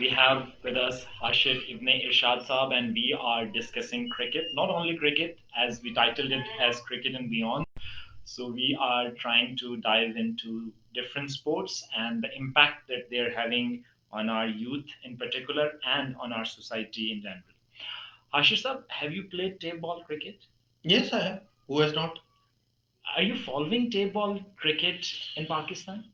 We have with us Hashir Ibn Irshad Saab, and we are discussing cricket. Not only cricket, as we titled it as Cricket and Beyond. So we are trying to dive into different sports and the impact that they're having on our youth in particular and on our society in general. Hashir Saab, have you played tape ball cricket? Yes, I have. Who has not? Are you following tape ball cricket in Pakistan?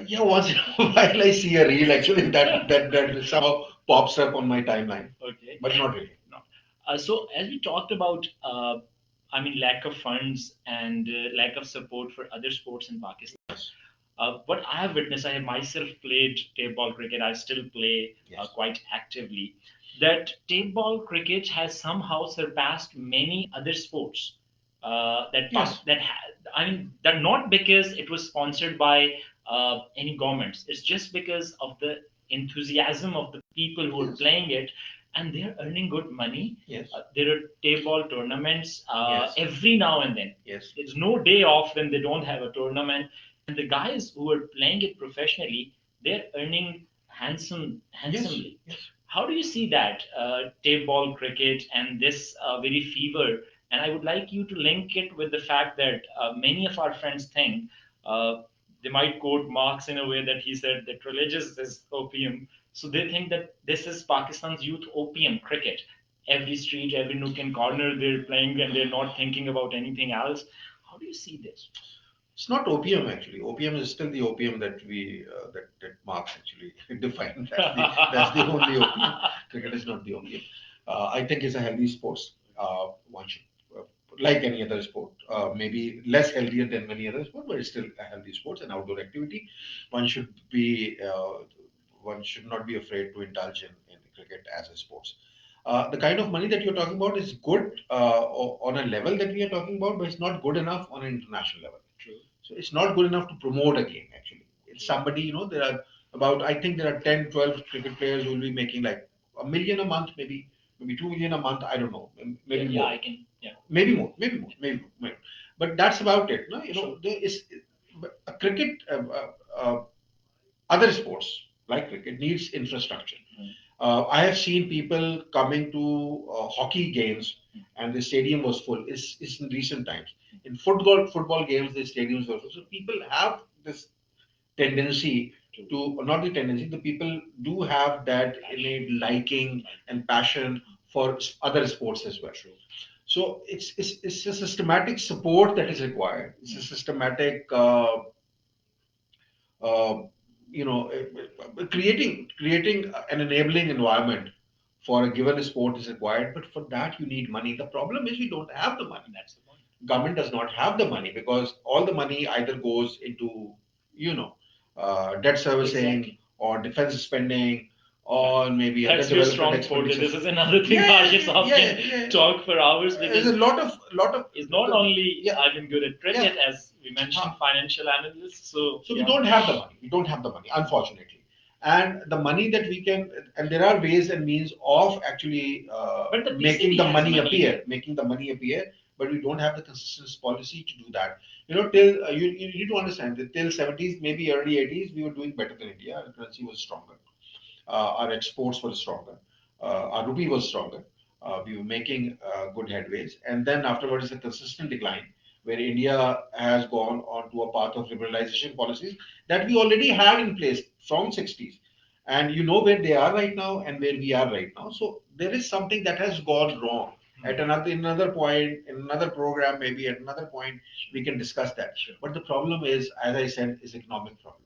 Yeah, once in a while I see a reel actually that somehow pops up on my timeline, Okay. but not really. No. So as we talked about, I mean, lack of funds and lack of support for other sports in Pakistan. Yes, What I have witnessed, I have myself played tape ball cricket. I still play yes, quite actively. That tape ball cricket has somehow surpassed many other sports. yes, I mean, that not because it was sponsored by any governments. It's just because of the enthusiasm of the people who are yes, playing it, and they're earning good money. yes, There are table ball tournaments yes, every now and then. yes, There's no day off when they don't have a tournament, and the guys who are playing it professionally, they're earning yes, handsomely. yes. How do you see that tape ball cricket and this very fever? And I would like you to link it with the fact that many of our friends think they might quote Marx in a way that he said that religious is opium. So they think that this is Pakistan's youth opium, cricket. Every street, every nook and corner, they're playing and they're not thinking about anything else. How do you see this? It's not opium actually. Opium is still the opium that we that Marx actually defined. That's the only opium. Cricket is not the opium. I think it's a healthy sports. One should like any other sport. Maybe less healthier than many other sports, but it's still a healthy sports and outdoor activity. One should be one should not be afraid to indulge in cricket as a sports. The kind of money that you're talking about is good on a level that we are talking about, but it's not good enough on an international level. True. So it's not good enough to promote a game, actually. It's somebody, there are about, I think there are 10, 12 cricket players who will be making like a million a month, maybe 2 million a month. I don't know, maybe Yeah, more. I can. Yeah. Maybe more, maybe more, maybe more. Maybe. But that's about it. No? True. There is a cricket, other sports like cricket needs infrastructure. I have seen people coming to hockey games and the stadium was full. It's in recent times. In football games, the stadiums were full. So people have this tendency to, not the tendency, the people do have that innate liking and passion for other sports as well. So it's a systematic support that is required. It's a systematic uh, creating an enabling environment for a given sport is required, but for that you need money. The problem is we don't have the money. That's the point. Government does not have the money because all the money either goes into you know debt servicing. Exactly. Or defense spending or maybe other That's your development strong forte. This expenditures. is another thing Yeah, yeah, Ashish yeah, Saab yeah, can yeah. talk for hours There's because a lot of he's not only yeah, I've been good at cricket yeah. as we mentioned financial analyst. So So we yeah. don't have the money. We don't have the money, unfortunately. And the money that we can, and there are ways and means of actually But the making PCB the has money money. appear, but we don't have the consistent policy to do that. Till you need to understand that till 70s, maybe early 80s, we were doing better than India. Our currency was stronger. Our exports were stronger. Our rupee was stronger. We were making good headways. And then afterwards, a consistent decline where India has gone on to a path of liberalization policies that we already had in place from 60s. And you know where they are right now and where we are right now. So there is something that has gone wrong. At another point, in another program, maybe at another point, we can discuss that. But the problem is, as I said, is economic problem.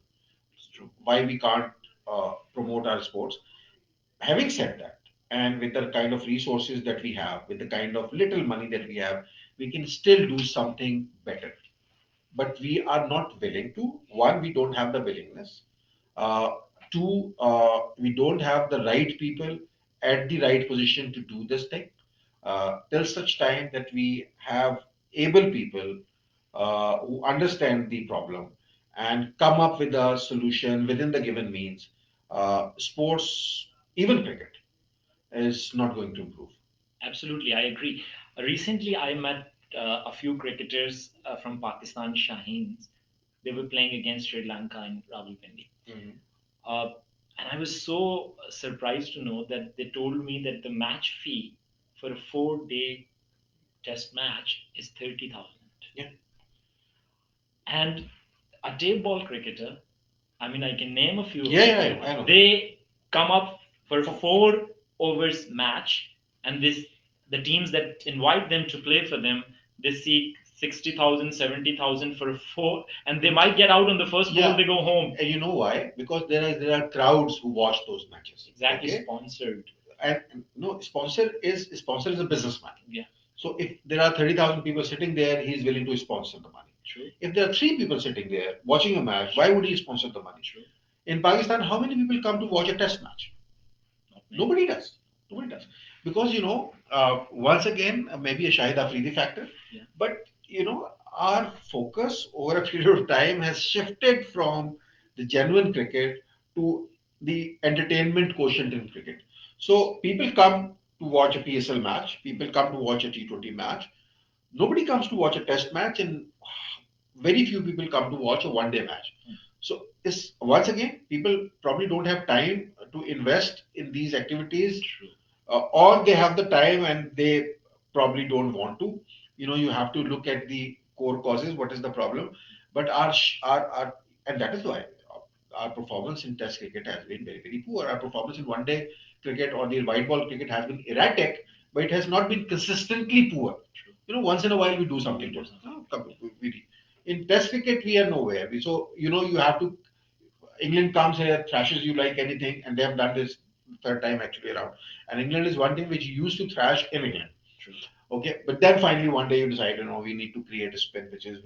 It's true. Why we can't promote our sports. Having said that, and with the kind of resources that we have, with the kind of little money that we have, we can still do something better. But we are not willing to. One, we don't have the willingness. Two, we don't have the right people at the right position to do this thing. Till such time that we have able people who understand the problem and come up with a solution within the given means, sports, even cricket, is not going to improve. Absolutely, I agree. Recently, I met a few cricketers from Pakistan, Shaheens. They were playing against Sri Lanka in Rawalpindi. Mhm. Uh, And I was so surprised to know that they told me that the match fee for a 4 day test match is 30,000. Yeah, And a table ball cricketer, I mean, I can name a few of yeah, them. yeah, I know. They come up for 4 overs match, and the teams that invite them to play for them, they seek 60,000, 70,000 for a four, and they might get out on the first ball. Yeah, They go home. and you know why? Because there are crowds who watch those matches. Exactly, Okay, sponsored. and no, sponsor is a businessman. Yeah, So if there are 30,000 people sitting there, he's willing to sponsor the money. true. If there are three people sitting there watching a match, why would he sponsor the money? True. In Pakistan, how many people come to watch a test match? Not many. Nobody does. Nobody does. Because, once again, maybe a Shahid Afridi factor, Yeah. but, our focus over a period of time has shifted from the genuine cricket to the entertainment quotient in cricket. So people come to watch a PSL match, people come to watch a T20 match. Nobody comes to watch a test match, and very few people come to watch a one-day match. So is once again, people probably don't have time to invest in these activities, True. or they have the time and they probably don't want to. You have to look at the core causes. What is the problem? But our and that is why our performance in Test cricket has been very very poor. Our performance in one-day cricket or the white ball cricket has been erratic, but it has not been consistently poor. True. Once in a while we do something good. In Test cricket, we are nowhere. So you have to. England comes here, thrashes you like anything, and they have done this third time actually around. And England is one thing which used to thrash in England. True. Okay, but then finally one day you decide, we need to create a spin, which is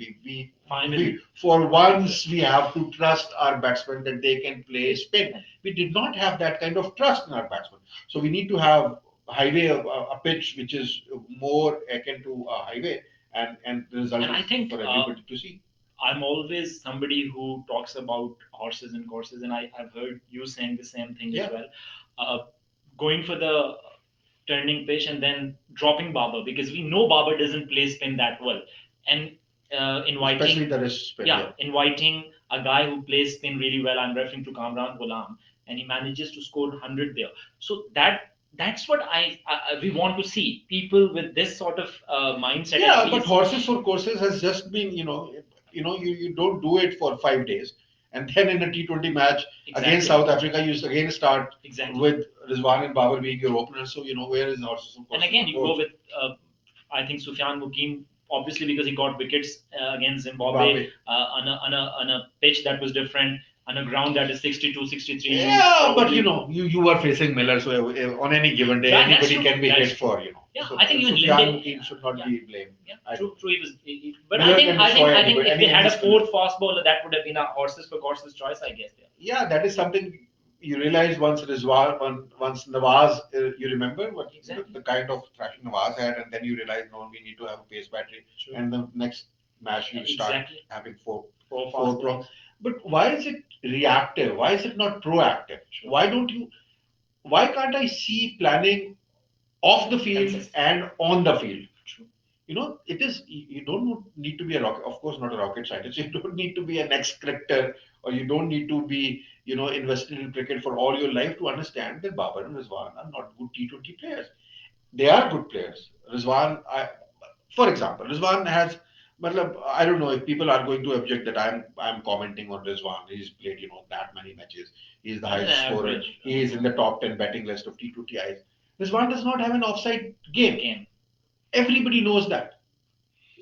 Finally. for once we have to trust our batsmen that they can play spin. We did not have that kind of trust in our batsmen, so we need to have highway a pitch which is more akin to a highway, and the result And I is think for everybody to see. I'm always somebody who talks about horses and courses, and I've heard you saying the same thing as Yeah. well. Uh, Going for the turning pitch and then dropping Baba because we know Baba doesn't play spin that well, and Especially inviting the wrist spin. yeah, Yeah. inviting a guy who plays spin really well. I'm referring to Kamran Ghulam, and he manages to score 100 there. So that's what we want to see people with this sort of mindset at Yeah, but least. horses for courses has just been, you don't do it for 5 days, and then in a T20 match against Exactly. South Africa, you again start Exactly. with Rizwan and Babar being your openers. So where is horses for And courses again, for you go course? with, I think, Sufyan Mukim, obviously because he got wickets against Zimbabwe Zimbabwe. on a pitch that was different, on a ground that is 62, 63. You Yeah, but probably. you were facing Miller, so on any given day, That's anybody true. can be That's hit true. for. Yeah, So I think even Sufyan Linde. Mukim should not Yeah, be blamed. yeah, I true, don't. true. But Miller can destroy I think anybody, if they had any a spinner. fourth fast bowler, that would have been a horses for courses choice, I guess. Yeah. Yeah, that is something you realize once Rizwan, once Nawaz, you remember what Exactly. the kind of thrashing Nawaz had, and then you realize, no, we need to have a pace battery, True. and the next match you start Exactly. having four Four fast pro. bowlers. But why is it reactive? Why is it not proactive? Sure. Why don't you? Why can't I see planning off the field Consistent. and on the field? True. It is, you don't need to be a rocket, of course not a rocket scientist. You don't need to be an ex-cricketer, or you don't need to be, invested in cricket for all your life to understand that Babar and Rizwan are not good T20 players. They are good players. For example, Rizwan has, I don't know if people are going to object that I'm commenting on Rizwan. He's played, that many matches. He's the On an highest scorer. average. He is in the top 10 batting list of T20Is. Rizwan does not have an offside game. Everybody knows that.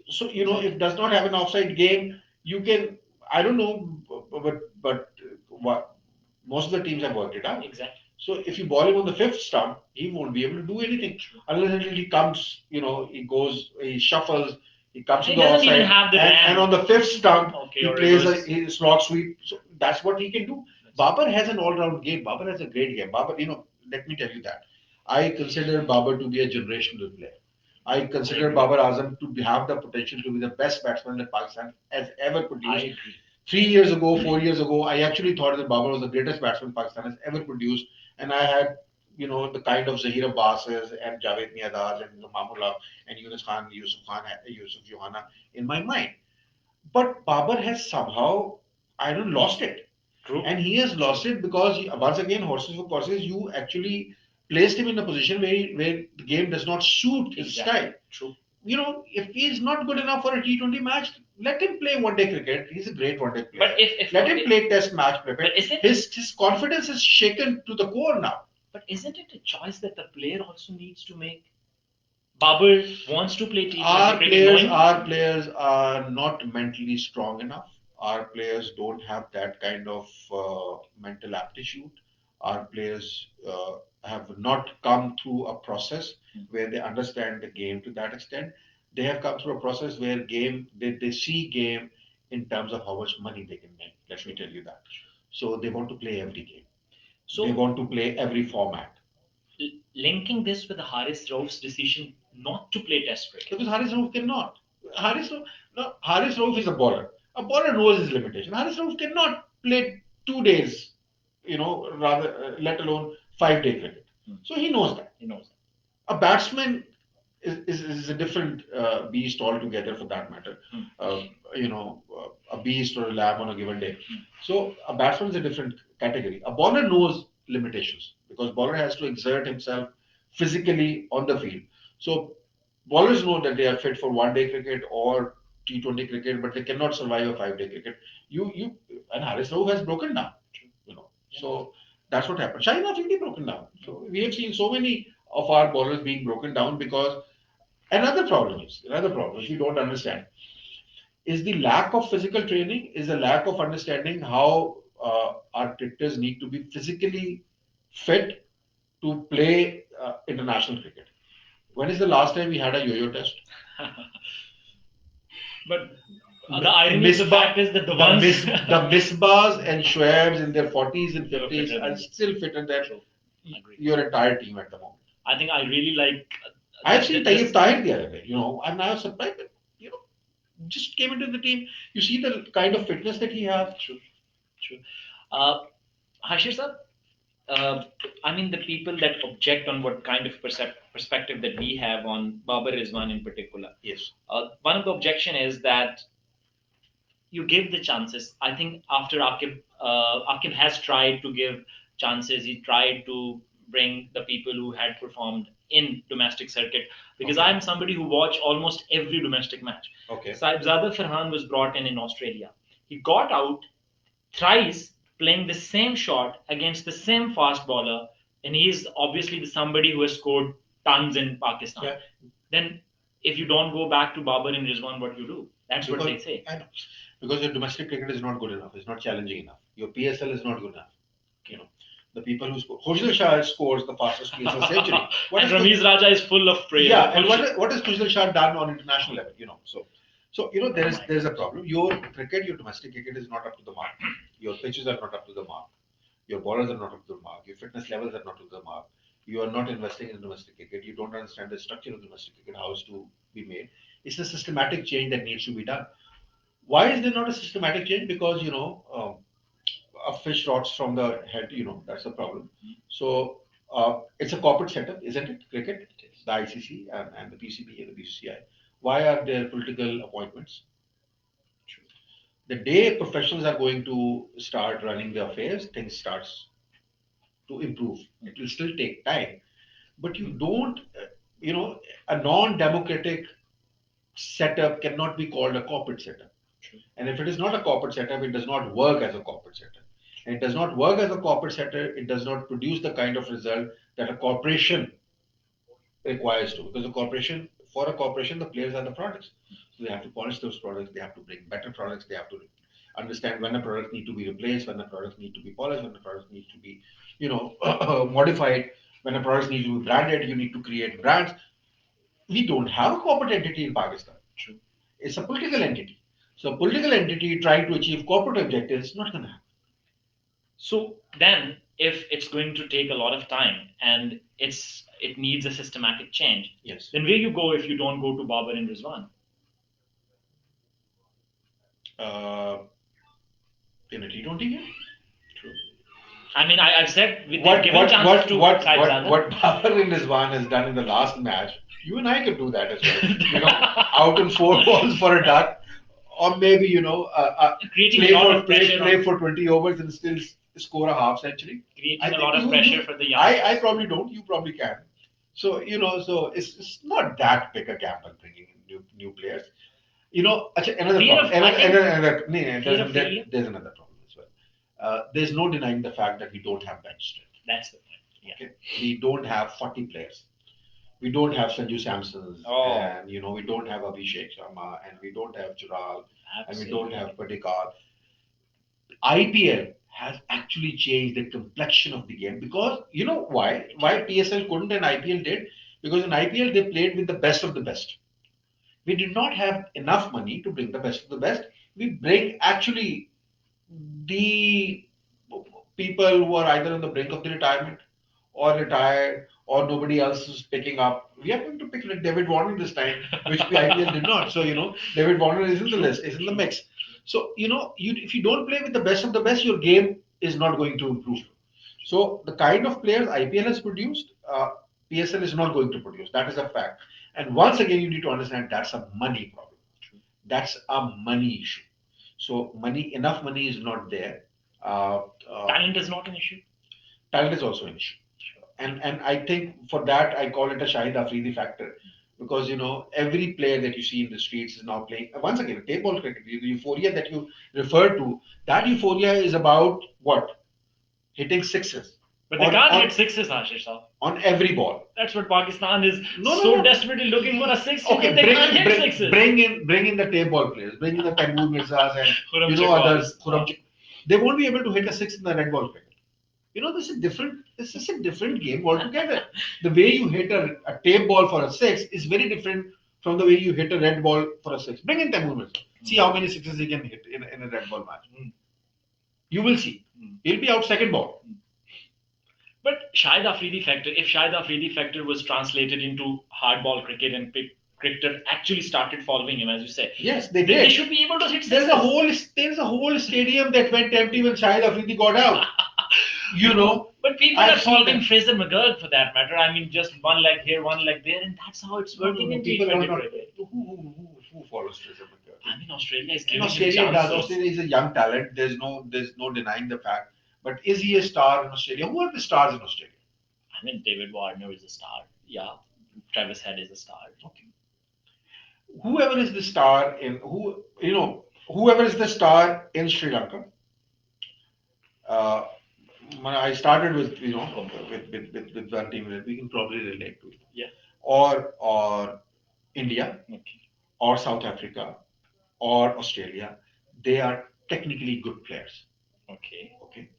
So if does not have an offside game, you can, I don't know, but what most of the teams have worked it out. Exactly. So if you ball him on the fifth stump, he won't be able to do anything unless until he comes. He goes, he shuffles, he comes And to he the doesn't even offside, have the and on the fifth stump okay, he or plays a reverse. his slot sweep. So that's what he can do. Babar has an all-round game. Babar has a great game. Babar, let me tell you that I consider Babar to be a generational player. I consider Babar Azam to have the potential to be the best batsman that Pakistan has ever I produced. agree. 3 years ago, 4 years ago, I actually thought that Babar was the greatest batsman Pakistan has ever produced, and I had, the kind of Zahir Abbases and Javed Miadaz and Mamullah and Yunus Khan, Yusuf Johanna in my mind. But Babar has somehow, I don't lost it. True. And he has lost it because once again, horses for courses, you actually placed him in a position where the game does not suit his style. True. If he's not good enough for a T20 match, let him play one day cricket. He's a great one day player. But if let him play test match cricket. But isn't His confidence is shaken to the core now. But isn't it a choice that the player also needs to make? Babar wants to play T20 Our cricket. players, Knowing our players are not mentally strong enough. Our players don't have that kind of mental aptitude. Our players have not come through a process where they understand the game to that extent. They have come through a process where they see game in terms of how much money they can make. Let me tell you that. So they want to play every game. So they want to play every format. Linking this with Haris Rauf's decision not to play Test cricket. Because Haris Rauf cannot. Haris Rauf, no, Haris Rauf is a bowler. A bowler knows his limitation. Haris Rauf cannot play 2 days, rather, let alone 5 day cricket. So he knows that. He knows A batsman is a different beast altogether for that matter. A beast or a lamb on a given day. So a batsman is a different category. A bowler knows limitations because bowler has to exert himself physically on the field. So bowlers know that they are fit for 1 day cricket or T20 cricket, but they cannot survive a 5 day cricket. And Haris Rauf has broken down. So that's what happened. Shaheen Afridi broken down. So we have seen so many of our bowlers being broken down because another problem, if you don't understand, is the lack of physical training, is the lack of understanding how our cricketers need to be physically fit to play international cricket. When is the last time we had a yo-yo test? But the irony of the fact is that the ones the Misbahs and Shoaibs in their 40s and 50s are still fitter than your entire team at the moment. I think I really like. I've seen Tayyip Tahir the other day, and I was surprised that, just came into the team. You see the kind of fitness that he has. True. Uh, Hashir sir, I mean, the people that object on what kind of perspective that we have on Babar Rizwan in particular. Yes. One of the objection is that you give the chances. I think after Akib has tried to give chances. He tried to bring the people who had performed in domestic circuit because Okay. I'm somebody who watch almost every domestic match. Okay. Saibzada Farhan was brought in Australia. He got out thrice playing the same shot against the same fast bowler, and he's obviously somebody who has scored tons in Pakistan. Yeah. Then, if you don't go back to Babar and Rizwan, what you do? That's what they say. I know. Because your domestic cricket is not good enough. It's not challenging enough. Your PSL is not good enough. The people who score. Khujal Shah scores the fastest PSL century. And Ramiz Raja is full of praise. Yeah, and what has Khujal Shah done on international level? There is a problem. Your domestic cricket is not up to the mark. Your pitches are not up to the mark. Your bowlers are not up to the mark. Your fitness levels are not up to the mark. You are not investing in domestic cricket. You don't understand the structure of domestic cricket, how it's to be made. It's a systematic change that needs to be done. Why is there not a systematic change? Because a fish rots from the head. That's the problem. So it's a corporate setup, isn't it? Cricket, the ICC and the PCB and the BCCI. Why are there political appointments? The day professionals are going to start running the affairs, things starts to improve. It will still take time, but you don't. A non-democratic setup cannot be called a corporate setup. And if it is not a corporate setup, it does not work as a corporate setup. And it does not work as a corporate setup, it does not produce the kind of result that a corporation requires to. Because for a corporation, the players are the products. So they have to polish those products, they have to bring better products, they have to understand when a product need to be replaced, when the products need to be polished, when the products need to be, modified, when the products need to be branded, you need to create brands. We don't have a corporate entity in Pakistan. True. It's a political entity. So, a political entity trying to achieve corporate objectives is not going to happen. So then, if it's going to take a lot of time and it needs a systematic change, yes, then where you go if you don't go to Babar and Rizwan? In a T20 game. True. I mean, I've said they've given chances to what Babar and Rizwan has done in the last match. You and I could do that as well. Out in 4 balls for a duck, or maybe creating a lot of pressure play on, for 20 overs and still score a half century. I creating a think lot of you pressure for the I youngsters. probably don't. You probably can. So so it's not that big a gamble bringing in new players. Another Fear problem. of, I think, No, fear of failure. there's another problem as well. There's no denying the fact that we don't have bench strength. That's the point. Yeah. Okay, we don't have 40 players. We don't have Sanju Samsons, Oh, and we don't have Abhishek Sharma, and we don't have Jural, and we don't have absolutely. Patikar. IPL has actually changed the complexion of the game because you know why? Why PSL couldn't and IPL did? Because in IPL they played with the best of the best. We did not have enough money to bring the best of the best. We bring actually the people who are either on the brink of the retirement or retired or nobody else is picking up. We are going to pick David Warner this time, which IPL did not. So, David Warner is in the True, list, is in the true, mix. So, if you don't play with the best of the best, your game is not going to improve. So, the kind of players IPL has produced, PSL is not going to produce. That is a fact. And once again, you need to understand that's a money problem. true. That's a money issue. So enough money is not there. Uh, uh, Talent is not an issue. Talent is also an issue, Sure. and I think for that I call it a Shahid Afridi factor, because every player that you see in the streets is now playing. Once again, table cricket, the euphoria that you refer to, that euphoria is about what? Hitting sixes But they on can't on hit sixes, Ashish. on every ball. That's what Pakistan is No, no, so no. desperately looking for, a six to do. Okay, They can't hit sixes. bring in the tape ball players, bring in the Tangur Mirzas and Huram others. Chakwas. They won't be able to hit a six in the red ball cricket. This is a different game altogether. The way you hit a tape ball for a six is very different from the way you hit a red ball for a six. Bring in Tangur Mirza. See how many sixes he can hit in a red ball match. You will see. He'll be out second ball. But Shahid Afridi factor, if Shahid Afridi factor was translated into hardball cricket and cricketers actually started following him, as you say, Yes, they should be able to hit There's sixes. a whole stadium that went empty when Shahid Afridi got out. But people I've are seen following that. Fraser McGurk for that matter. I mean, just one leg here, one leg there, and that's how it's No, no, working no. in People are T20 not. cricket. Who follows Fraser McGurk? I mean, Australia is And giving him Australia does. chances. Australia is a young talent. There's no denying the fact. But is he a star in Australia? Who are the stars in Australia? I mean, David Warner is a star. Yeah, Travis Head is a star. Okay. Whoever is the star in whoever is the star in Sri Lanka. Uh, I started with with one team that we can probably relate to, Yeah. or India, Okay. or South Africa, or Australia. They are technically good players. Okay. Okay,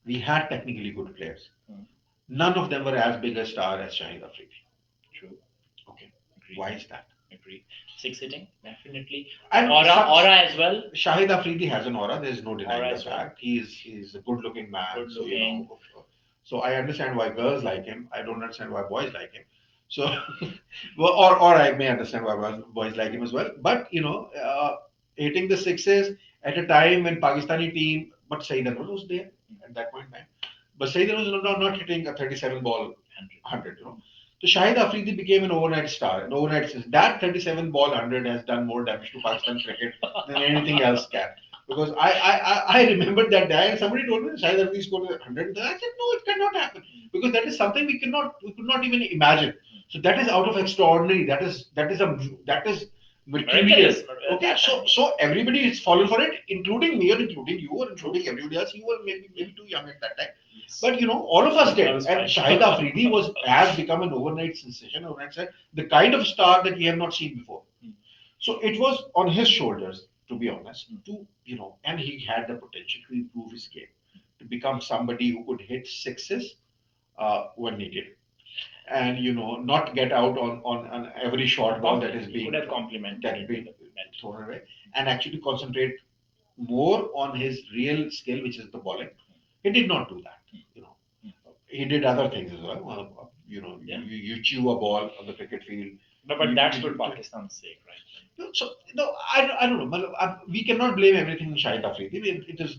we had technically good players. Hmm. None of them were as big a star as Shahid Afridi. True. Okay, Agree. why is that? Agree. Six hitting, definitely. And Aura as well. Shahid Afridi has an aura. There's no denying Aura the as well. fact. He's a good-looking man. Good So looking. so I understand why girls like him. I don't understand why boys like him. So, well, or I may understand why boys like him as well. But hitting the sixes at a time when Pakistani team, but Saeed Anwar was there at that point in time. But Saeed Anwar was not hitting a 37 ball 100. So Shahid Afridi became an overnight star, an overnight sensation. That 37 ball 100 has done more damage to Pakistan cricket than anything else can. Because I remembered that day and somebody told me Shahid Afridi scored 100. And I said, no, it cannot happen. Because that is something we could not even imagine. So that is out of extraordinary. That is mercurial. Miraculous. Okay, so everybody is fallen for it, including me or including you or including everybody else. You were maybe too young at that time. Yes. But all of us I did. was And fine. Shahid Afridi has become an overnight sensation, overnight star, the kind of star that we have not seen before. So it was on his shoulders, to be honest, and he had the potential to improve his game, to become somebody who could hit sixes when needed, and not get out on every short ball that is He could being have complemented that it being with a belt. thrown away, and actually concentrate more on his real skill, which is the bowling. He did not do that. He did other things as well. Yeah. You chew a ball on the cricket field. No, but You, that's you, for you, Pakistan's sake, right? so I don't know. We cannot blame everything on Shahid Afridi. It is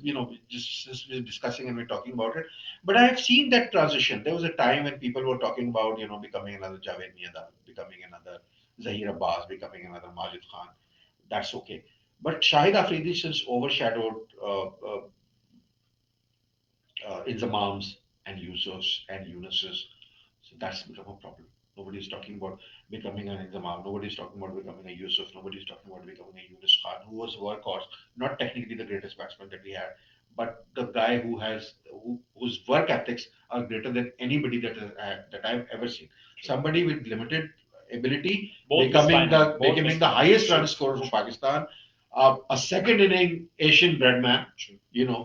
just we're discussing and we're talking about it. But I have seen that transition. There was a time when people were talking about becoming another Javed Miandar, becoming another Zahir Abbas, becoming another Majid Khan. That's okay. But Shahid Afridi since overshadowed Inzamams and Yusufs and Yunuses. So that's become a problem. Nobody's talking about becoming an Inzamam. Nobody's talking about becoming a Yusuf. Nobody's talking about becoming a Yunus Khan, who was workhorse, not technically the greatest batsman that we had, but the guy whose work ethics are greater than anybody that I've ever seen. Somebody with limited ability Both miss by none. Both becoming miss the by none. highest True. run scorer for Pakistan, a second inning Asian bred man. True.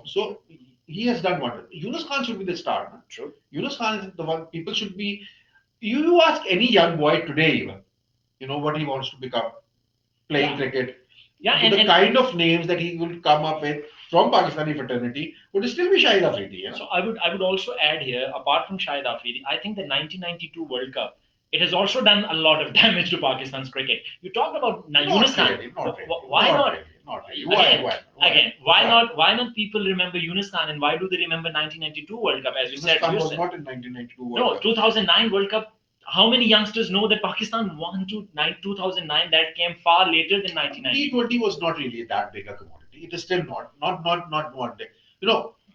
So he has done wonders. Yunus Khan should be the star. Man. True. Yunus Khan is the one people should be. You ask any young boy today, even, what he wants to become playing Yeah. cricket. Yeah, The kind of names that he will come up with from Pakistani fraternity would still be Shahid Afridi. So I would also add here, apart from Shahid Afridi, I think the 1992 World Cup, it has also done a lot of damage to Pakistan's cricket. You talked about Yunus Khan. Why not? Not really. Again, Why? again, why not? Why not people remember Yunus Khan, and why do they remember 1992 World Cup? As you Yunus said, Khan was Houston. not in 1992 World No, Cup. 2009 World Cup. How many youngsters know that Pakistan won to 2009? That came far later than 1990. T20 was not really that big a commodity. It is still not one day.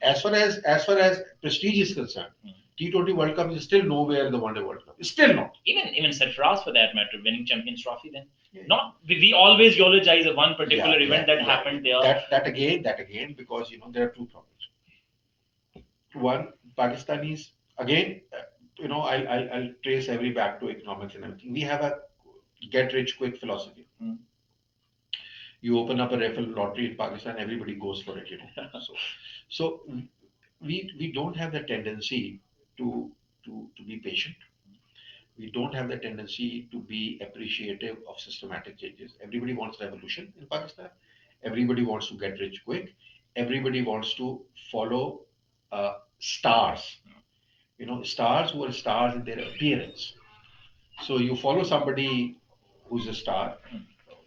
As far as prestige is concerned, T20 World Cup is still nowhere in the One Day World Cup. It's still not. Even Sarfaraz for that matter, winning Champions Trophy. Then not we always eulogize a one particular event that happened there. That again, because there are two problems. One, Pakistanis again. I'll trace every back to economics and everything. We have a get rich quick philosophy. You open up a raffle lottery in Pakistan, everybody goes for it. So we don't have the tendency to be patient. We don't have the tendency to be appreciative of systematic changes. Everybody wants revolution in Pakistan. Everybody wants to get rich quick. Everybody wants to follow stars. Stars who are stars in their appearance. So you follow somebody who's a star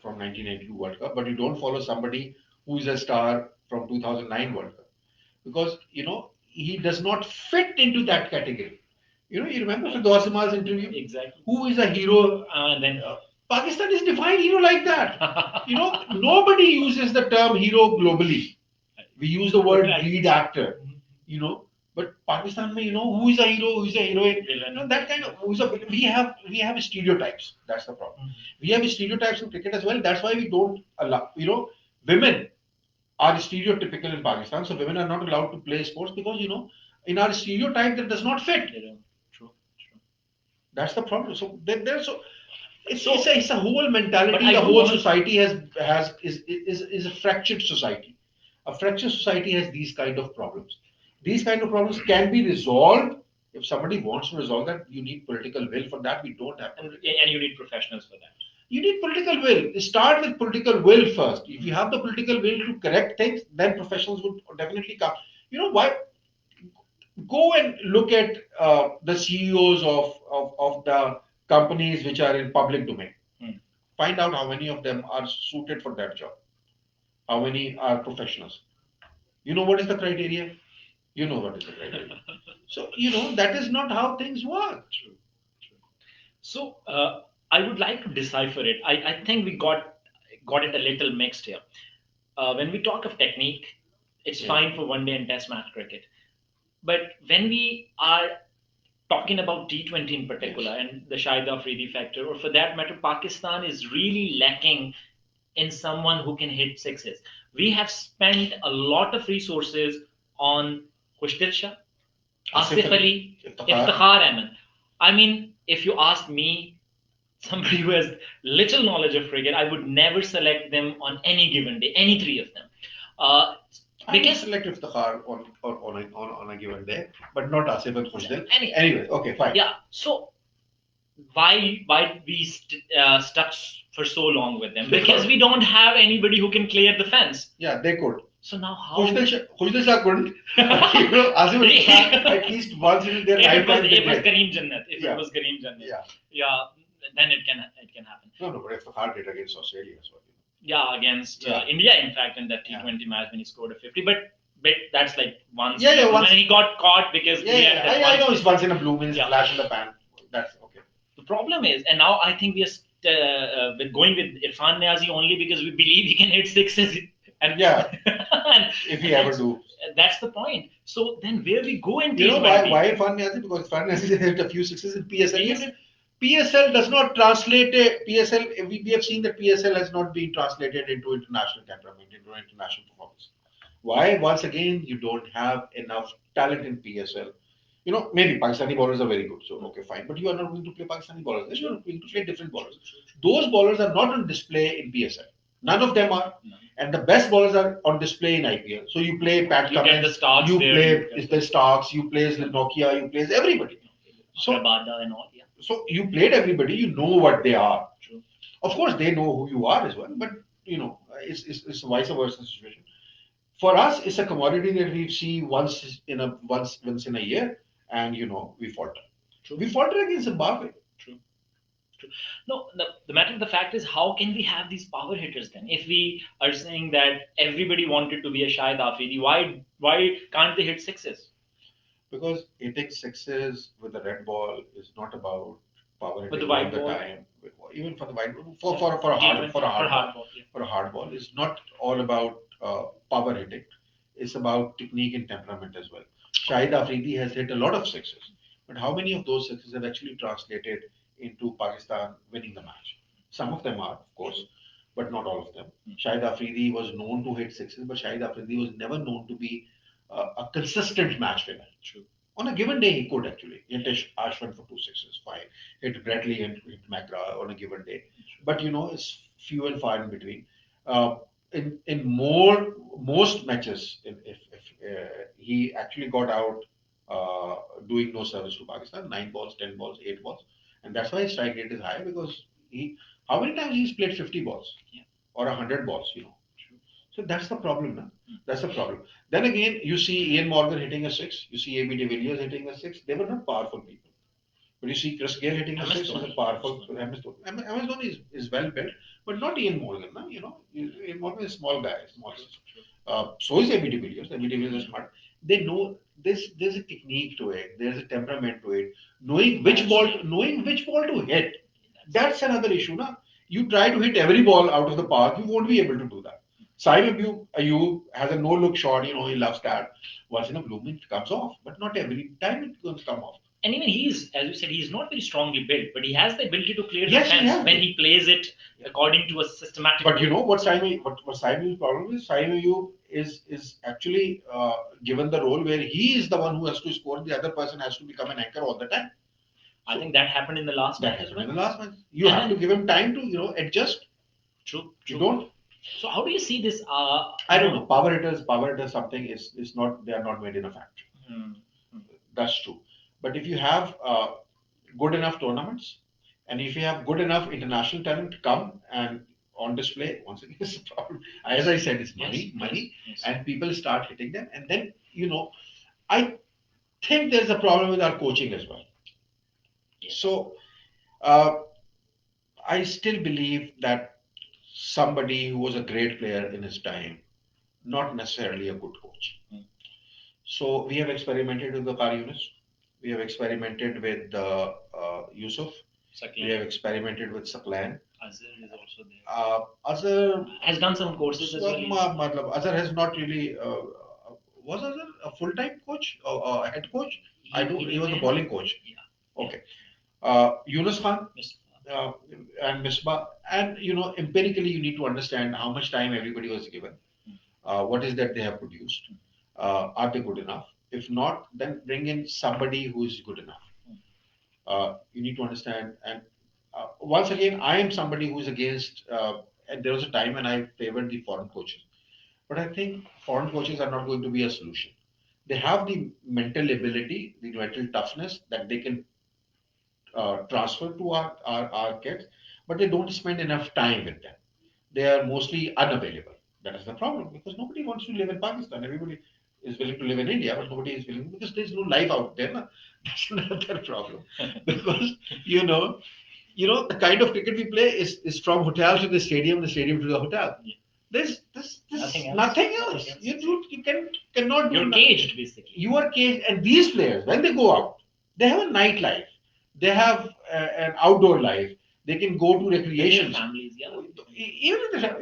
from 1992 World Cup, but you don't follow somebody who's a star from 2009 World Cup because he does not fit into that category. You remember Firdaus Amal's interview? Exactly. Who is a hero? And then Pakistan is defined hero like that. Nobody uses the term hero globally. We use the word lead actor. But Pakistan, who is a hero, who is a heroine? That kind of we have stereotypes. That's the problem. We have stereotypes in cricket as well. That's why we don't allow. Women are stereotypical in Pakistan, so women are not allowed to play sports because in our stereotype that does not fit. True. That's the problem. So so it's a whole mentality. I The do whole want- society is a fractured society. A fractured society has these kind of problems. These kind of problems can be resolved if somebody wants to resolve that. You need political will for that. We don't have. and you need professionals for that. You need political will. Start with political will first. If you have the political will to correct things, then professionals would definitely come. Why? Go and look at the CEOs of the companies which are in public domain. Find out how many of them are suited for that job. How many are professionals? You know what is the criteria? You know what is the criteria. So, that is not how things work. True. So I would like to decipher it. I think we got it a little mixed here. When we talk of technique, it's fine for one day and test match cricket. But when we are talking about T20 in particular and the Shahid Afridi factor, or for that matter, Pakistan is really lacking in someone who can hit sixes. We have spent a lot of resources on Khushdil Shah, Asif Ali, Iftikhar Ahmed. I mean, if you ask me, somebody who has little knowledge of cricket, I would never select them on any given day, any three of them. I can select Iftikhar on a given day, but not Asif and Khushdil. Anyway, okay, fine. Yeah. So why we stuck for so long with them? Because we don't have anybody who can clear the fence. Yeah, they could. So now how? Khushdil Shah couldn't. Asif and Iftikhar at least once in their lifetime. If it was Kareem Jannat, it was Kareem Jannat. Yeah, then it can happen. No, but Iftikhar did against Australia as well. Yeah, against India, in fact, in that T20 match when he scored a 50. But that's like once. Once. And he got caught because I know it's once in a blue moon, it's a flash in the pan. That's okay. The problem is, and now I think we are with going with Irfan Niazi only because we believe he can hit sixes. And Yeah, and, if and he ever do. that's the point. So then where we go in You know T20? why Irfan Niazi? Because Irfan Niazi hit a few sixes in PSL. Yes. Even PSL does not translate PSL. We have seen that PSL has not been translated into international temperament, into international performance. Why? Once again, you don't have enough talent in PSL. You know, maybe Pakistani bowlers are very good, so okay, fine. But you are not going to play Pakistani bowlers. Then you are going to play different bowlers. Those bowlers are not on display in PSL. None of them are. And the best bowlers are on display in IPL. So you play Pat You get the Cummins, Starks you there, play you get the Starks, you play Nokia, you play everybody. So, Rabada and all. Yeah. so you played everybody, you know what they are. True. Of course, they know who you are as well, but you know, it's a vice versa situation. For us, it's a commodity that we see once in a year, and you know, we falter. True. We falter against Zimbabwe. True. True. No, the matter of the fact is, how can we have these power hitters then? If we are saying that everybody wanted to be a Shahid Afridi, why can't they hit sixes? Because hitting sixes with the red ball is not about power With the hitting all white the ball? time. Even for the white ball, T20 for a hard ball, ball. Yeah. for a hard ball, it's not all about power hitting. It's about technique and temperament as well. Shahid Afridi has hit a lot of sixes, but how many of those sixes have actually translated into Pakistan winning the match? Some of them are, of course, but not all of them. Shahid Afridi was known to hit sixes, but Shahid Afridi was never known to be a consistent match winner. True. On a given day, he could actually hit Ashwin for two sixes, fine. Hit Bradley and hit McGrath on a given day. But you know, it's few and far in between. Uh, in most matches, if he actually got out doing no service to Pakistan, 9 balls, 10 balls, 8 balls, and that's why his strike rate is high because he how many times he's played 50 balls, yeah, or 100 balls, you know. So that's the problem, na? That's the problem. Then again, you see Ian Morgan hitting a six, you see AB de Villiers hitting a six. They were not powerful people. But you see Chris Gale hitting a six is a powerful. MS Dhoni is well built, but not Ian Morgan. Na? You know, Ian Morgan is a small guy, small. So is AB de Villiers. AB de Villiers is smart. They know there's a technique to it. There's a temperament to it. Knowing which ball to hit. That's another issue, na. You try to hit every ball out of the park, you won't be able to do that. Saim Ayub has a no-look shot. You know, he loves that. Once in a blue moon, it comes off, but not every time it going to come off. And even he's, as you said, he's not very strongly built, but he has the ability to clear Yes, the he fence has when to. he plays it according to a systematic. But you know what Saim's problem is? Saim Ayub is actually given the role where he is the one who has to score. The other person has to become an anchor all the time. I think that happened in the last That match as happened well. in the last match. You have to give him time to adjust. True. You don't. So how do you see this? I don't know. Power hitters, something is not. They are not made in a factory. That's true. But if you have good enough tournaments, and if you have good enough international talent to come and on display, once again, it's a problem. As I said, it's money, and people start hitting them, and then I think there's a problem with our coaching as well. So uh, I still believe that somebody who was a great player in his time, not necessarily a good coach. So we have experimented with Bakar Yunus. We have experimented with Yusuf. We have experimented with Saklan. Azhar is also there. Azhar Has done some courses as well. Azhar has not really. Was Azhar a full-time coach or a head coach? I don't. He was a bowling coach. Yeah. Okay. Yunus Khan. And Misbah. And empirically, you need to understand how much time everybody was given. What is that they have produced? Are they good enough? If not, then bring in somebody who is good enough. You need to understand. And once again, I am somebody who is against. And there was a time when I favored the foreign coaches, but I think foreign coaches are not going to be a solution. They have the mental ability, the mental toughness that they can transfer to our kids, but they don't spend enough time with them. They are mostly unavailable. That is the problem because nobody wants to live in Pakistan. Everybody is willing to live in India, but nobody is willing because there's no life out there. Na? That's another problem because you know, the kind of cricket we play is from hotel to the stadium to the hotel. There's nothing else. You cannot do. You're caged basically. You are caged, and these players when they go out, they have a night life. They have an outdoor life. They can go to with their recreations. families, yeah. Even if they have,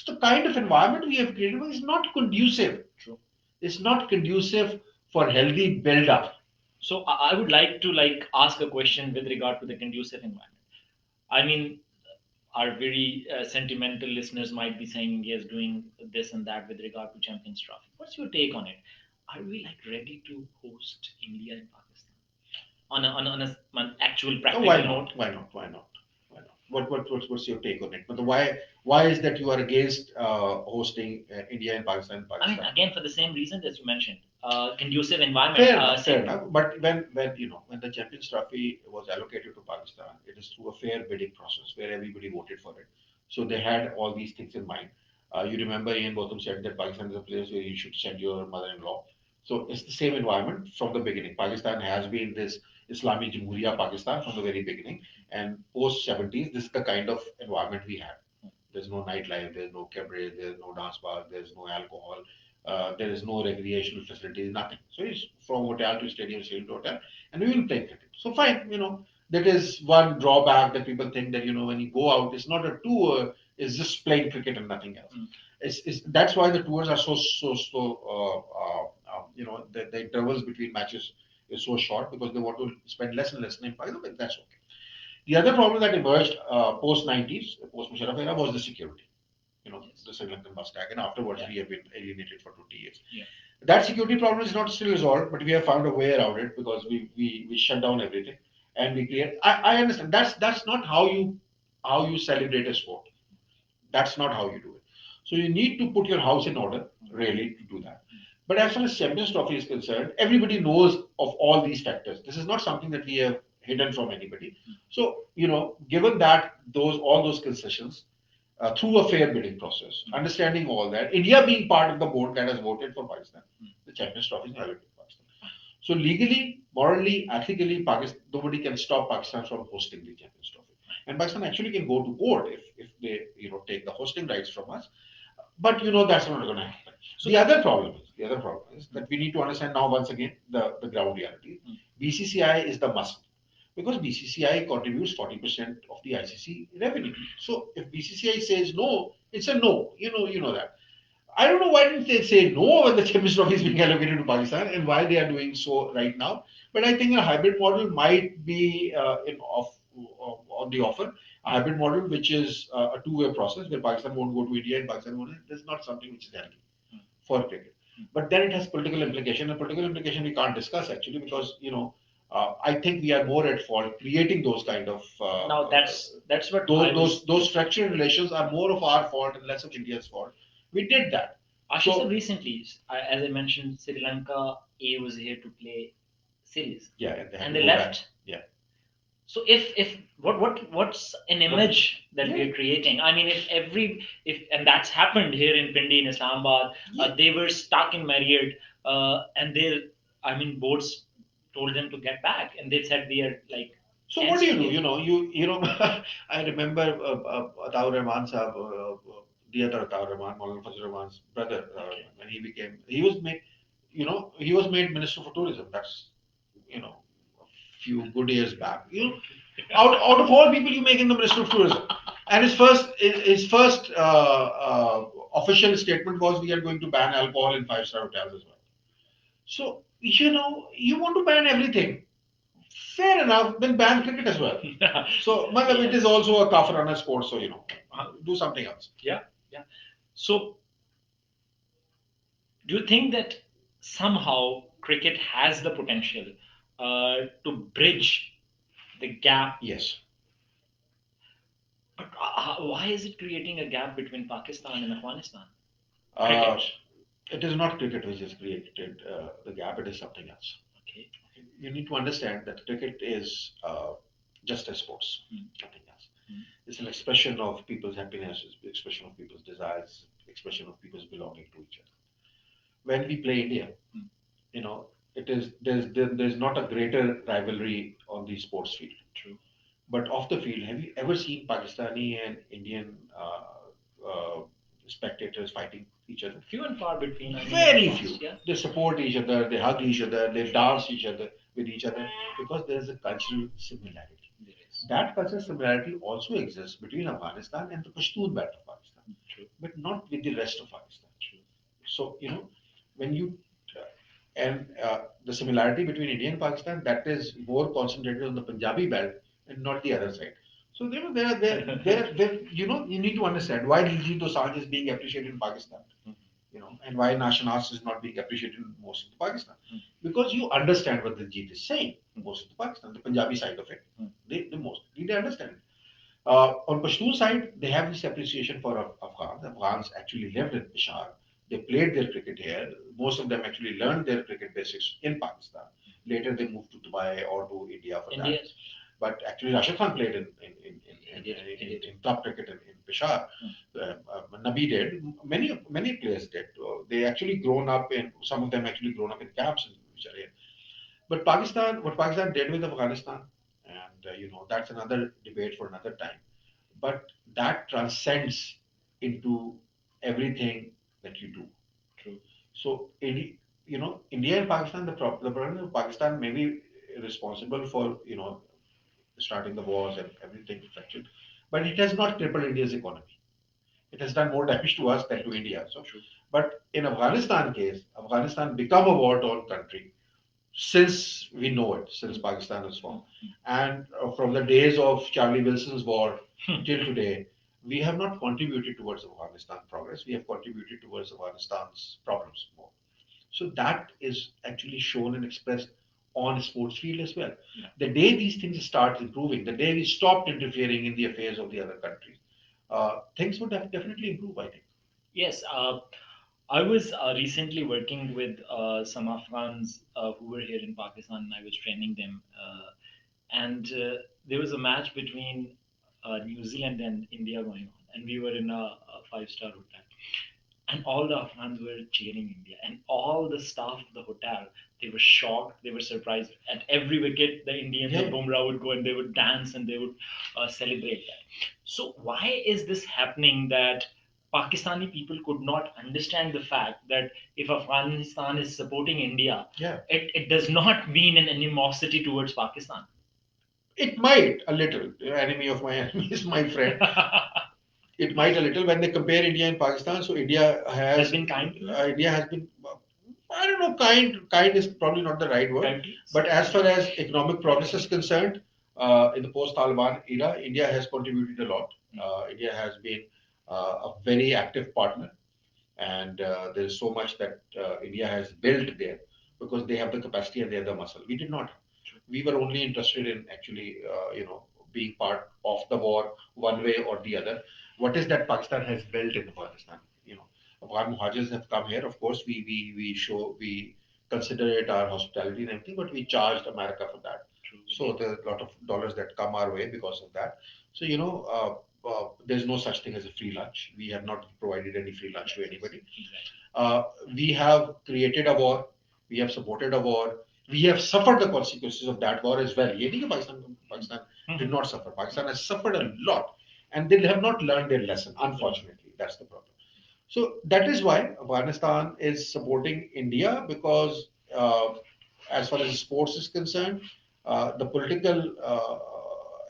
the kind of environment we have created is not conducive. True. It's not conducive for healthy build up. So I would like to like ask a question with regard to the conducive environment. I mean, our very sentimental listeners might be saying, yes, doing this and that with regard to Champions Trophy. What's your take on it? Are we like ready to host India and Pakistan on an actual Oh, practical why not? note? Why not? Why not? Why not? What's your take on it? But why is that you are against hosting India and Pakistan? I mean, Pakistan. again, for the same reason as you mentioned, conducive environment. Fair enough, fair enough. But when the Champions Trophy was allocated to Pakistan, it is through a fair bidding process where everybody voted for it. So they had all these things in mind. You remember Ian Botham said that Pakistan is a place where you should send your mother-in-law. So it's the same environment from the beginning. Pakistan has been this Islamic Jamhuriya Pakistan from the very beginning, and post 70s, this is the kind of environment we have. There's no nightlife, there's no cabaret, there's no dance bar, there's no alcohol, there is no recreational facilities, nothing. So it's from hotel to stadium to hotel, and we will play cricket. So fine, that is one drawback that people think that when you go out, it's not a tour, it's just playing cricket and nothing else. That's why the tours are the intervals between matches is so short because they want to spend less and less time. By the way, that's okay. The other problem that emerged post 90s, post Musharraf era, was the security. The Sri Lankan bus tag, and afterwards we have been alienated for 20 years. Yeah. That security problem is not still resolved, but we have found a way around it because we shut down everything and we create. I understand that's not how you celebrate a sport. That's not how you do it. So you need to put your house in order, really, to do that. But as far as Champions Trophy is concerned, everybody knows of all these factors. This is not something that we have hidden from anybody. So, given that all those concessions, through a fair bidding process, understanding all that, India being part of the board that has voted for Pakistan, the Champions Trophy is allocated to Pakistan. So legally, morally, ethically, Pakistan, nobody can stop Pakistan from hosting the Champions Trophy. And Pakistan actually can go to court if they take the hosting rights from us. But that's not going to happen. So the other problem is that we need to understand now once again the ground reality. BCCI is the must because BCCI contributes 40% of the ICC revenue. So if BCCI says no, it's a no. You know that. I don't know why didn't they say no when the Champions Trophy is being allocated to Pakistan and why they are doing so right now. But I think a hybrid model might be on the offer. A hybrid model which is a two-way process where Pakistan won't go to India and Pakistan won't. That's not something which is healthy for cricket. But then it has political implication. And political implication we can't discuss actually because I think we are more at fault creating those kind of Now that's what those I was. those structural relations are more of our fault and less of India's fault. We did that. Ashish, So recently, as I mentioned, Sri Lanka A was here to play series, yeah, and they had and to they go back. left. Yeah. So if what's an image that we Yeah. are creating? I mean, if and that's happened here in Pindi in Islamabad. Yeah. They were stuck in Marriott, and they, I mean, boards told them to get back, and they said we are like So what do you do? canceling it. I remember Ataur Rahman Sahab, the other Ataur Rahman, Maulana Fazl Rahman's brother, Okay. when he was made Minister for Tourism. That's a few good years back. Out of all people, you make him the Minister of Tourism. And his first official statement was we are going to ban alcohol in five-star hotels as well. So you want to ban everything. Fair enough, then ban cricket as well. So, it is also a kafirana sport, so do something else. Yeah, yeah. So, do you think that somehow cricket has the potential to bridge the gap? Yes. But why is it creating a gap between Pakistan and Afghanistan? Uh, Cricket. it is not cricket which has created the gap, it is something else. Okay. You need to understand that cricket is just a sports, nothing else. It's an expression of people's happiness, it's an expression of people's desires, expression of people's belonging to each other. When we play India, you know, it is there's not a greater rivalry on the sports field. True. But off the field, have you ever seen Pakistani and Indian spectators fighting each other? Few and far between. I mean, Very in the few. past, yeah. They support each other, they hug each other, they dance each other with each other because there is a cultural similarity. That cultural similarity also exists between Afghanistan and the Pashtun belt of Pakistan, True. but not with the rest of Pakistan. So, when you and the similarity between India and Pakistan, that is more concentrated on the Punjabi belt and not the other side. So you need to understand why Diljit Dosanjh is being appreciated in Pakistan, and why Nashanas is not being appreciated in most of the Pakistan. Because you understand what Diljit is saying, most of the Pakistan, the Punjabi side of it, they mostly they understand it. On Pashtun side, they have this appreciation for Afghans. Afghans actually lived in Peshawar. They played their cricket here. Most of them actually learned their cricket basics in Pakistan. Later, they moved to Dubai or to India for India. That. But actually, Rashid Khan played in club cricket in Peshawar. Nabi did. Many players did. They actually grown up in. Some of them actually grown up in camps which are here. But what Pakistan did with Afghanistan, and that's another debate for another time. But that transcends into everything that you do. True. So, India and Pakistan, the problem of Pakistan may be responsible for starting the wars and everything affected, but it has not crippled India's economy. It has done more damage to us than to India. So, True. but in Afghanistan case, Afghanistan become a war-torn country since we know it, since Pakistan is formed. And from the days of Charlie Wilson's war till today, we have not contributed towards Afghanistan progress. We have contributed towards Afghanistan's problems more. So that is actually shown and expressed on sports field as well. Yeah. The day these things start improving, the day we stopped interfering in the affairs of the other countries, things would have definitely improve, I think. Yes, I was recently working with some Afghans who were here in Pakistan, and I was training them. And there was a match between New Zealand and India going on, and we were in a five-star hotel, and all the Afghans were cheering India, and all the staff of the hotel, they were shocked, they were surprised. At every wicket, the Indians, Yeah. the Bumrah would go and they would dance and they would celebrate that. So why is this happening that Pakistani people could not understand the fact that if Afghanistan is supporting India, Yeah. it does not mean an animosity towards Pakistan? It might a little. Enemy of my enemy is my friend. It might a little when they compare India and Pakistan. So India Has has been kind. India has been, I don't know, kind. Kind is probably not the right word. Kindly. But as far as economic progress is concerned, in the post-Taliban era, India has contributed a lot. India has been a very active partner, and there is so much that India has built there because they have the capacity and they have the muscle. We did not. We were only interested in actually, being part of the war one way or the other. What is that Pakistan has built in Afghanistan? Afghan Muhajirs have come here. Of course, we consider it our hospitality and everything, but we charged America for that. True. So there's a lot of dollars that come our way because of that. So there's no such thing as a free lunch. We have not provided any free lunch to anybody. Exactly. We have created a war. We have supported a war. We have suffered the consequences of that war as well. ये नहीं कि Pakistan did not suffer. Pakistan has suffered a lot, and they have not learned their lesson. Unfortunately, that's the problem. So that is why Afghanistan is supporting India because, as far as sports is concerned, the political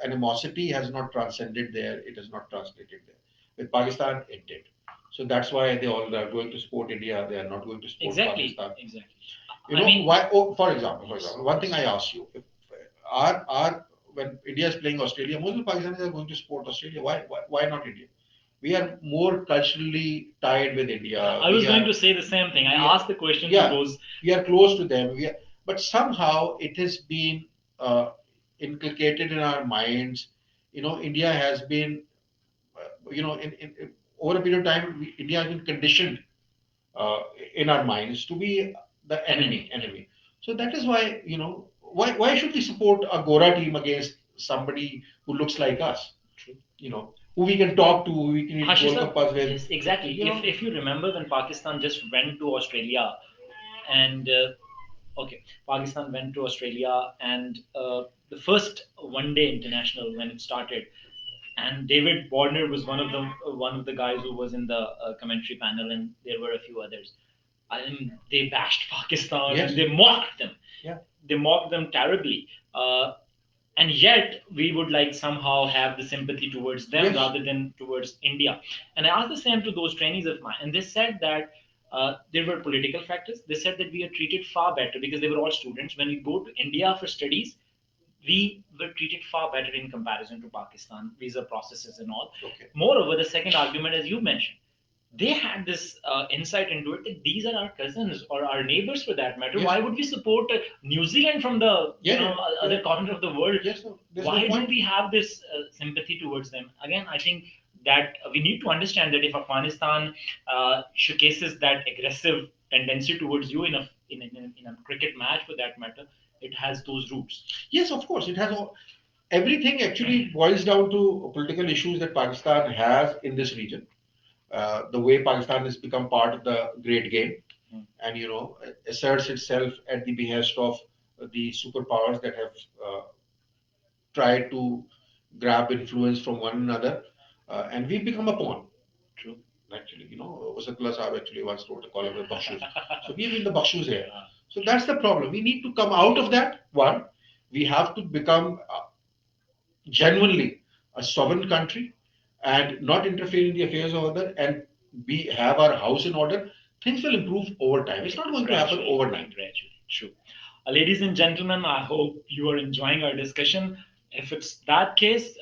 animosity has not transcended there. It has not translated there. With Pakistan, it did. So that's why they all are going to support India. They are not going to support Exactly. Pakistan. Exactly. You know why? Oh, for example, one thing I asked you: if, are when India is playing Australia, most of the Pakistanis are going to support Australia. Why not India? We are more culturally tied with India. I was going to say the same thing. I asked the question to Yeah, those. we are close to them. But somehow it has been inculcated in our minds. India has been, over a period of time, India has been conditioned uh, in our minds to be the enemy. So that is why, why should we support a Gora team against somebody who looks like us? True. Who we can talk to, who we can eat Hashisa, golgappas with. yes, exactly. If you remember when Pakistan just went to Australia, and okay, Pakistan went to Australia, and the first one day international when it started, and David Warner was one of the guys who was in the commentary panel, and there were a few others. And they bashed Pakistan, Yes. and they mocked them. Yeah. They mocked them terribly. and yet we would like somehow have the sympathy towards them, Yes. rather than towards India. And I asked the same to those trainees of mine, and they said that there were political factors. They said that we are treated far better because they were all students. When we go to India for studies, we were treated far better in comparison to Pakistan, visa processes and all. Okay. Moreover, the second argument, as you mentioned, they had this insight into it that these are our cousins or our neighbors for that matter. Yes. Why would we support New Zealand from the Yeah, yeah, other yeah. corner of the world? Yes, no, there's no Why do point. we have this sympathy towards them? Again, I think that we need to understand that if Afghanistan showcases that aggressive tendency towards you in a cricket match for that matter, it has those roots. Yes, of course, it has all. Everything actually boils down to political issues that Pakistan has in this region. The way Pakistan has become part of the great game, and asserts itself at the behest of the superpowers that have tried to grab influence from one another, and we've become a pawn. True. Actually, Wasatullah Sahib actually once wrote a column with Bakshus. So we've been the Bakshus here. So that's the problem. We need to come out of that. One, we have to become genuinely a sovereign country and not interfere in the affairs of other, and we have our house in order. Things will improve over time. It's not going to happen overnight. Gradually. True. Ladies and gentlemen, I hope you are enjoying our discussion. If it's that case,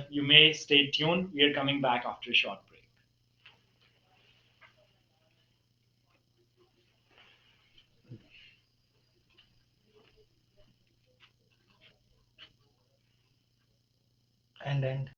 you may stay tuned. We are coming back after a short break. And